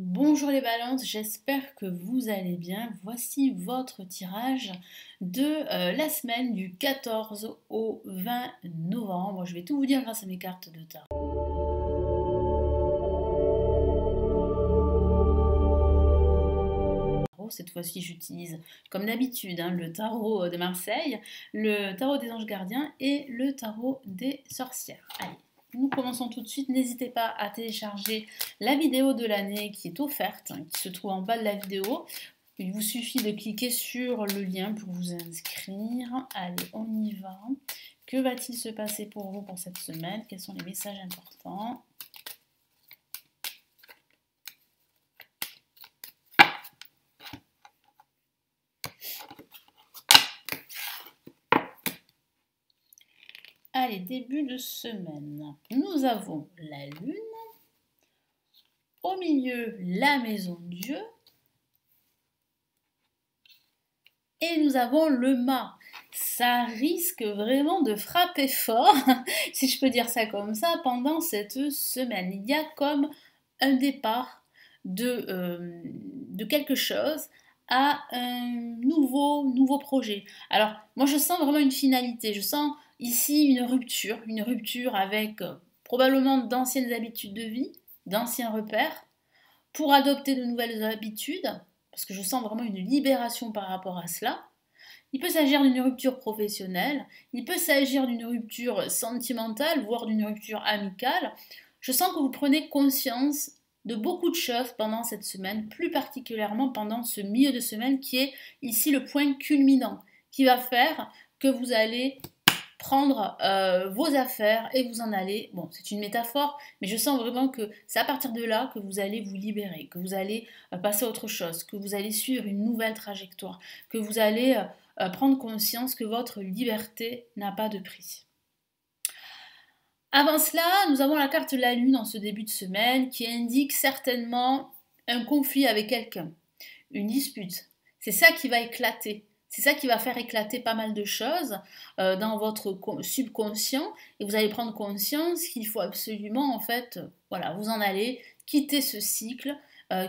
Bonjour les balances, j'espère que vous allez bien. Voici votre tirage de la semaine du 14 au 20 novembre. Je vais tout vous dire grâce à mes cartes de tarot. Cette fois-ci, j'utilise, comme d'habitude, le tarot de Marseille, le tarot des anges gardiens et le tarot des sorcières. Allez, nous commençons tout de suite. N'hésitez pas à télécharger la vidéo de l'année qui est offerte, qui se trouve en bas de la vidéo. Il vous suffit de cliquer sur le lien pour vous inscrire. Allez, on y va. Que va-t-il se passer pour vous pour cette semaine? Quels sont les messages importants? Allez, début de semaine. Nous avons la lune. Au milieu, la maison de Dieu. Et nous avons le mât. Ça risque vraiment de frapper fort, si je peux dire ça comme ça, pendant cette semaine. Il y a comme un départ de quelque chose à un nouveau projet. Alors, moi je sens vraiment une finalité, je sens ici une rupture avec probablement d'anciennes habitudes de vie, d'anciens repères, pour adopter de nouvelles habitudes, parce que je sens vraiment une libération par rapport à cela. Il peut s'agir d'une rupture professionnelle, il peut s'agir d'une rupture sentimentale, voire d'une rupture amicale. Je sens que vous prenez conscience de beaucoup de choses pendant cette semaine, plus particulièrement pendant ce milieu de semaine qui est ici le point culminant, qui va faire que vous allez prendre vos affaires et vous en aller. Bon, c'est une métaphore, mais je sens vraiment que c'est à partir de là que vous allez vous libérer, que vous allez passer à autre chose, que vous allez suivre une nouvelle trajectoire, que vous allez prendre conscience que votre liberté n'a pas de prix. Avant cela, nous avons la carte de la Lune en ce début de semaine qui indique certainement un conflit avec quelqu'un, une dispute. C'est ça qui va éclater. C'est ça qui va faire éclater pas mal de choses dans votre subconscient et vous allez prendre conscience qu'il faut absolument en fait, voilà, vous en aller, quitter ce cycle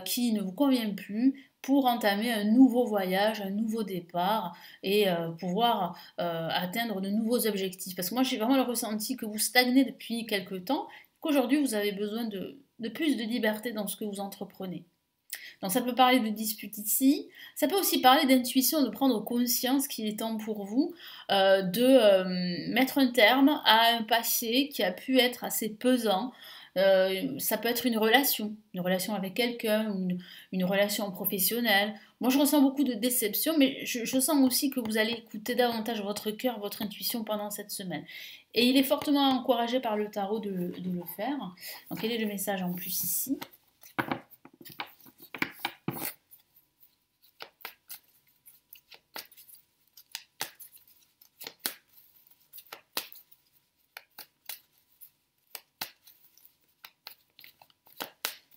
qui ne vous convient plus pour entamer un nouveau voyage, un nouveau départ et pouvoir atteindre de nouveaux objectifs. Parce que moi j'ai vraiment le ressenti que vous stagnez depuis quelque temps, qu'aujourd'hui vous avez besoin de plus de liberté dans ce que vous entreprenez. Donc ça peut parler de dispute ici, ça peut aussi parler d'intuition, de prendre conscience qu'il est temps pour vous de mettre un terme à un passé qui a pu être assez pesant. Ça peut être une relation avec quelqu'un, une relation professionnelle. Moi je ressens beaucoup de déception, mais je sens aussi que vous allez écouter davantage votre cœur, votre intuition pendant cette semaine. Et il est fortement encouragé par le tarot de le faire. Donc quel est le message en plus ici ?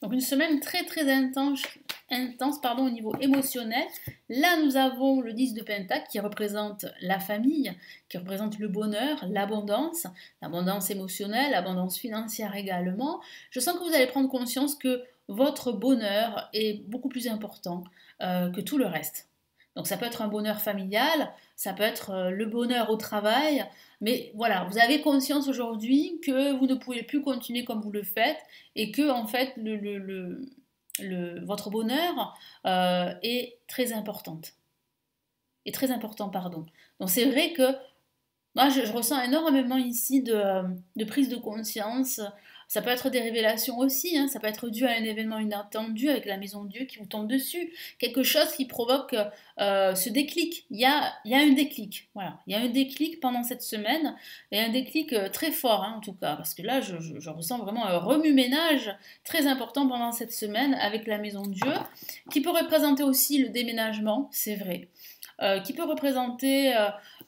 Donc une semaine très intense au niveau émotionnel. Là, nous avons le 10 de Pentacle qui représente la famille, qui représente le bonheur, l'abondance émotionnelle, l'abondance financière également. Je sens que vous allez prendre conscience que votre bonheur est beaucoup plus important que tout le reste. Donc ça peut être un bonheur familial, ça peut être le bonheur au travail, mais voilà, vous avez conscience aujourd'hui que vous ne pouvez plus continuer comme vous le faites et que en fait votre bonheur est très importante. Est très important, pardon. Donc c'est vrai que moi je ressens énormément ici de prise de conscience. Ça peut être des révélations aussi, ça peut être dû à un événement inattendu avec la maison de Dieu qui vous tombe dessus, quelque chose qui provoque ce déclic. Il y a un déclic, voilà. Il y a un déclic pendant cette semaine, et un déclic très fort en tout cas, parce que là je ressens vraiment un remue-ménage très important pendant cette semaine avec la maison de Dieu, qui peut représenter aussi le déménagement, c'est vrai. Qui peut représenter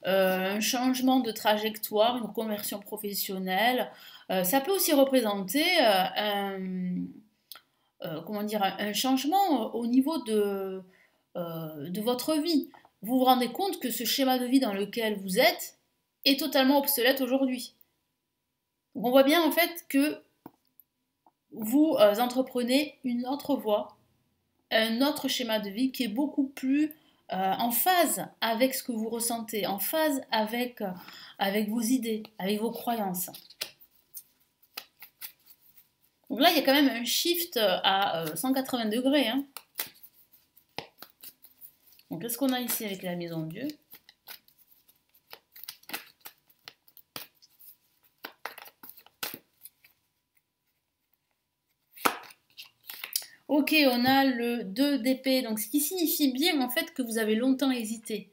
un changement de trajectoire, une reconversion professionnelle. Ça peut aussi représenter un changement au niveau de votre vie. Vous vous rendez compte que ce schéma de vie dans lequel vous êtes est totalement obsolète aujourd'hui. Donc on voit bien en fait que vous entreprenez une autre voie, un autre schéma de vie qui est beaucoup plus en phase avec ce que vous ressentez, en phase avec vos idées, avec vos croyances. Donc là, il y a quand même un shift à 180 degrés. Hein. Donc, qu'est-ce qu'on a ici avec la maison de Dieu? Ok, on a le 2 d'épée, donc ce qui signifie bien en fait que vous avez longtemps hésité.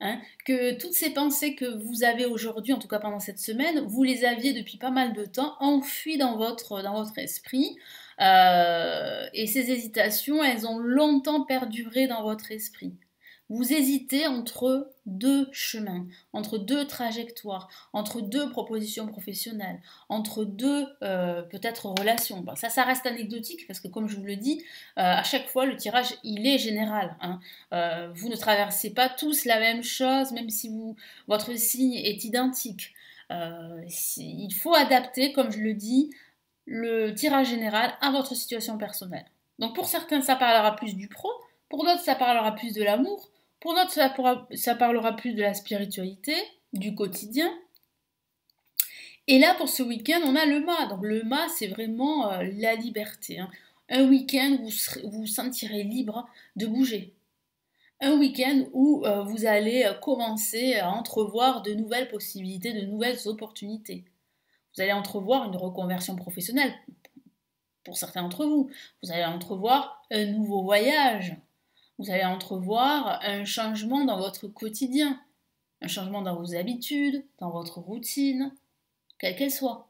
Hein, que toutes ces pensées que vous avez aujourd'hui, en tout cas pendant cette semaine, vous les aviez depuis pas mal de temps enfuies dans votre esprit. Et ces hésitations, elles ont longtemps perduré dans votre esprit. Vous hésitez entre deux chemins, entre deux trajectoires, entre deux propositions professionnelles, entre deux peut-être relations. Bon, ça reste anecdotique parce que comme je vous le dis, à chaque fois le tirage il est général. Hein. Vous ne traversez pas tous la même chose, même si votre signe est identique. Il faut adapter, comme je le dis, le tirage général à votre situation personnelle. Donc pour certains, ça parlera plus du pro, pour d'autres, ça parlera plus de l'amour, pour d'autres, ça parlera plus de la spiritualité, du quotidien. Et là, pour ce week-end, on a le mât. Donc le mât, c'est vraiment la liberté. Hein. Un week-end où vous vous sentirez libre de bouger. Un week-end où vous allez commencer à entrevoir de nouvelles possibilités, de nouvelles opportunités. Vous allez entrevoir une reconversion professionnelle pour certains d'entre vous. Vous allez entrevoir un nouveau voyage. Vous allez entrevoir un changement dans votre quotidien, un changement dans vos habitudes, dans votre routine, quelle qu'elle soit.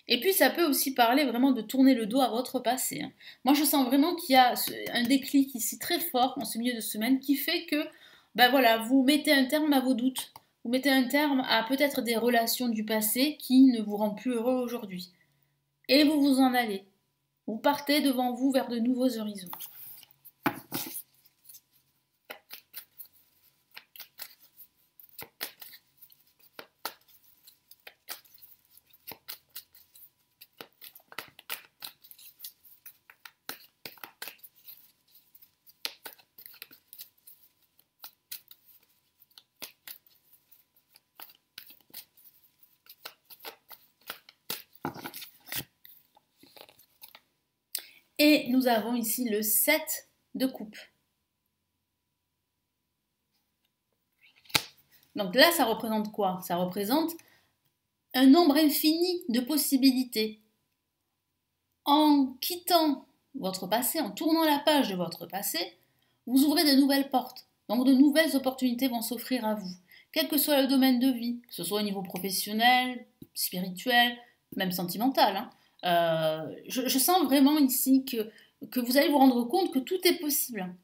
Et puis ça peut aussi parler vraiment de tourner le dos à votre passé. Hein. Moi je sens vraiment qu'il y a un déclic ici très fort en ce milieu de semaine qui fait que ben voilà, vous mettez un terme à vos doutes, vous mettez un terme à peut-être des relations du passé qui ne vous rendent plus heureux aujourd'hui. Et vous vous en allez. Vous partez devant vous vers de nouveaux horizons. Et nous avons ici le 7 de coupe. Donc là, ça représente quoi? Ça représente un nombre infini de possibilités. En quittant votre passé, en tournant la page de votre passé, vous ouvrez de nouvelles portes. Donc de nouvelles opportunités vont s'offrir à vous, quel que soit le domaine de vie, que ce soit au niveau professionnel, spirituel, même sentimental. Hein. Je sens vraiment ici que vous allez vous rendre compte que tout est possible,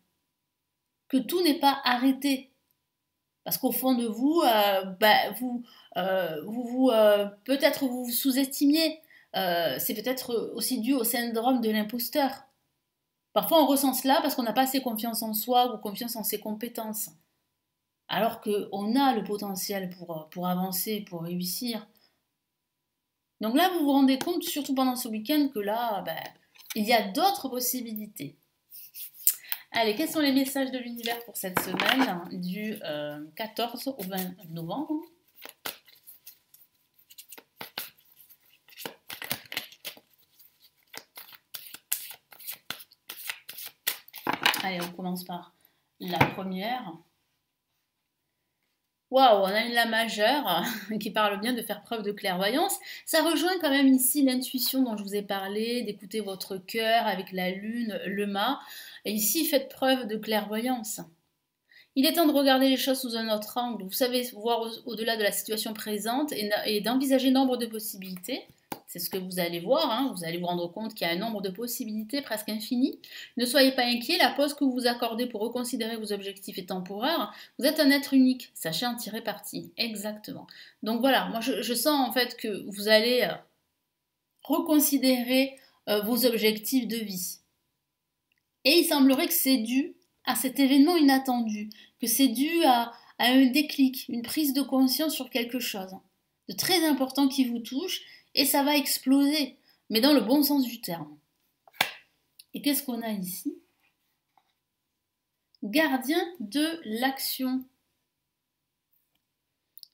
que tout n'est pas arrêté. Parce qu'au fond de vous, peut-être vous vous sous-estimiez. C'est peut-être aussi dû au syndrome de l'imposteur. Parfois on ressent cela parce qu'on n'a pas assez confiance en soi ou confiance en ses compétences. Alors qu'on a le potentiel pour avancer, pour réussir. Donc là, vous vous rendez compte, surtout pendant ce week-end, que là, il y a d'autres possibilités. Allez, quels sont les messages de l'univers pour cette semaine du 14 au 20 novembre? Allez, on commence par la première. Waouh, on a une lame majeure qui parle bien de faire preuve de clairvoyance. Ça rejoint quand même ici l'intuition dont je vous ai parlé, d'écouter votre cœur avec la lune, le mât. Et ici, faites preuve de clairvoyance. Il est temps de regarder les choses sous un autre angle. Vous savez voir au-delà de la situation présente et d'envisager nombre de possibilités. C'est ce que vous allez voir, hein. Vous allez vous rendre compte qu'il y a un nombre de possibilités presque infini. Ne soyez pas inquiets, la pause que vous vous accordez pour reconsidérer vos objectifs est temporaire. Vous êtes un être unique, sachez en tirer parti. Exactement. Donc voilà, moi je sens en fait que vous allez reconsidérer vos objectifs de vie. Et il semblerait que c'est dû à cet événement inattendu, que c'est dû à un déclic, une prise de conscience sur quelque chose de très important qui vous touche et ça va exploser, mais dans le bon sens du terme. Et qu'est-ce qu'on a ici? Gardien de l'action,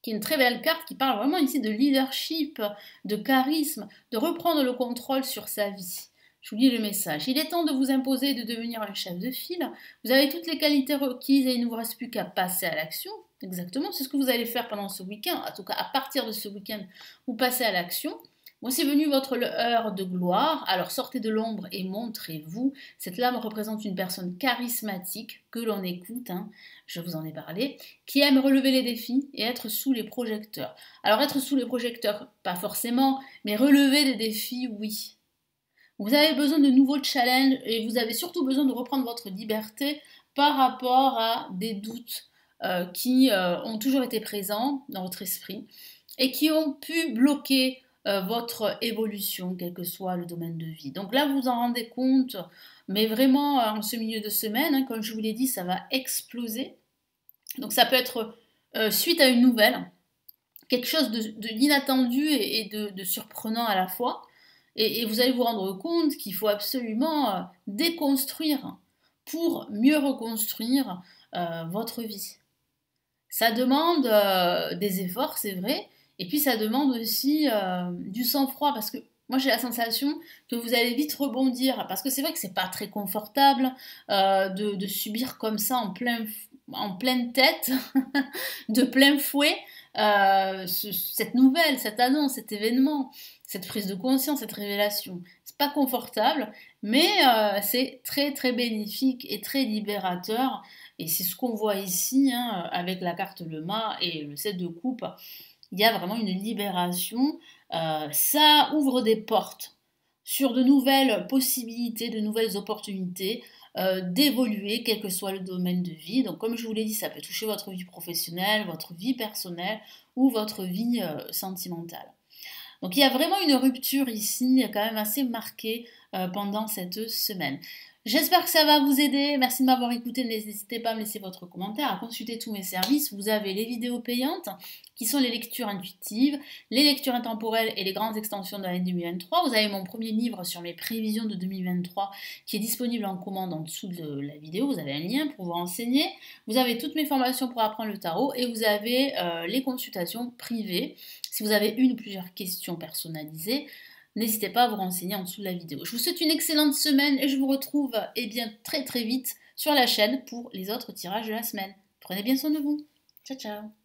qui est une très belle carte qui parle vraiment ici de leadership, de charisme, de reprendre le contrôle sur sa vie. Je vous lis le message. Il est temps de vous imposer et de devenir un chef de file. Vous avez toutes les qualités requises et il ne vous reste plus qu'à passer à l'action. Exactement, c'est ce que vous allez faire pendant ce week-end. En tout cas, à partir de ce week-end, vous passez à l'action. Voici venu votre heure de gloire, alors sortez de l'ombre et montrez-vous. Cette lame représente une personne charismatique que l'on écoute, je vous en ai parlé, qui aime relever les défis et être sous les projecteurs. Alors être sous les projecteurs, pas forcément, mais relever des défis, oui. Vous avez besoin de nouveaux challenges et vous avez surtout besoin de reprendre votre liberté par rapport à des doutes qui ont toujours été présents dans votre esprit et qui ont pu bloquer votre évolution, quel que soit le domaine de vie. Donc là, vous en rendez compte, mais vraiment en ce milieu de semaine, comme je vous l'ai dit, ça va exploser. Donc ça peut être suite à une nouvelle, quelque chose d'inattendu et de surprenant à la fois. Et vous allez vous rendre compte qu'il faut absolument déconstruire pour mieux reconstruire votre vie. Ça demande des efforts, c'est vrai, et puis ça demande aussi du sang-froid, parce que moi j'ai la sensation que vous allez vite rebondir, parce que c'est vrai que c'est pas très confortable de subir comme ça en pleine tête, de plein fouet, cette nouvelle, cette annonce, cet événement, cette prise de conscience, cette révélation. C'est pas confortable, mais c'est très très bénéfique et très libérateur. Et c'est ce qu'on voit ici avec la carte le mât et le 7 de coupe. Il y a vraiment une libération. Ça ouvre des portes sur de nouvelles possibilités, de nouvelles opportunités d'évoluer, quel que soit le domaine de vie. Donc comme je vous l'ai dit, ça peut toucher votre vie professionnelle, votre vie personnelle ou votre vie sentimentale. Donc il y a vraiment une rupture ici, quand même assez marquée pendant cette semaine. J'espère que ça va vous aider. Merci de m'avoir écouté. N'hésitez pas à me laisser votre commentaire, à consulter tous mes services. Vous avez les vidéos payantes qui sont les lectures intuitives, les lectures intemporelles et les grandes extensions de l'année 2023. Vous avez mon premier livre sur mes prévisions de 2023 qui est disponible en commande en dessous de la vidéo. Vous avez un lien pour vous renseigner. Vous avez toutes mes formations pour apprendre le tarot et vous avez les consultations privées. Si vous avez une ou plusieurs questions personnalisées, n'hésitez pas à vous renseigner en dessous de la vidéo. Je vous souhaite une excellente semaine et je vous retrouve très très vite sur la chaîne pour les autres tirages de la semaine. Prenez bien soin de vous. Ciao ciao.